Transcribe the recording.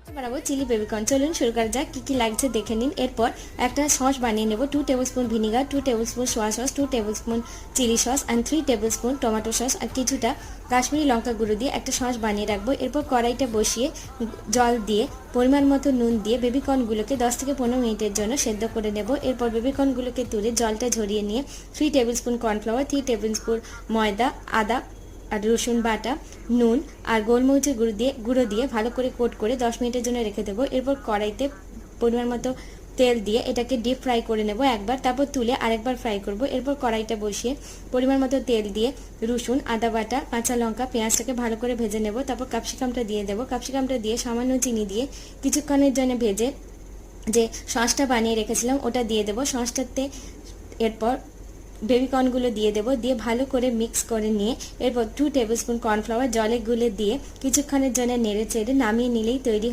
বানাবো chilli baby corn. চলুন শুরু করা যাক। কি কি লাগছে দেখে নিন। এরপর একটা সস বানিয়ে নেব। 2 tablespoon vinegar, 2 tablespoon soya sauce, 2 tablespoon chilli sauce and 3 tablespoon tomato sauce আর কিছুটা কাশ্মীরি লঙ্কা গুঁড়ো দিয়ে একটা সস বানিয়ে রাখবো। এরপর কড়াইটা বসিয়ে জল দিয়ে পরিমাণ মতো নুন দিয়ে বেবিকর্নগুলোকে 10 থেকে 15 মিনিটের জন্য সেদ্ধ করে নেব। এরপর বেবিকর্নগুলোকে তুলে জলটা ঝরিয়ে নিয়ে 3 টেবিলস্পুন কর্নফ্লাওয়ার, 3 টেবিলস্পুন ময়দা, আদা আর রসুন বাটা, নুন আর গোলমরিচের গুঁড়ো দিয়ে ভালো করে কোট করে 10 মিনিটের জন্য রেখে দেবো। এরপর কড়াইতে পরিমাণ মতো তেল দিয়ে এটাকে ডিপ ফ্রাই করে নেব একবার, তারপর তুলে আরেকবার ফ্রাই করব। এরপর কড়াইটা বসিয়ে পরিমাণ মতো তেল দিয়ে রসুন, আদা বাটা, কাঁচা লঙ্কা, পেঁয়াজটাকে ভালো করে ভেজে নেব। তারপর ক্যাপসিকামটা দিয়ে দেবো। ক্যাপসিকামটা দিয়ে সামান্য চিনি দিয়ে কিছুক্ষণের জন্য ভেজে যে সসটা বানিয়ে রেখেছিলাম ওটা দিয়ে দেবো সসটাতে। এরপর বেবিকর্নগুলো দিয়ে দেবো, দিয়ে ভালো করে মিক্স করে নিয়ে এরপর 2 টেবিলস্পুন কর্নফ্লাওয়ার জলে গুলে দিয়ে কিছুক্ষণের জন্য নেড়ে চেড়ে নামিয়ে নিলেই তৈরি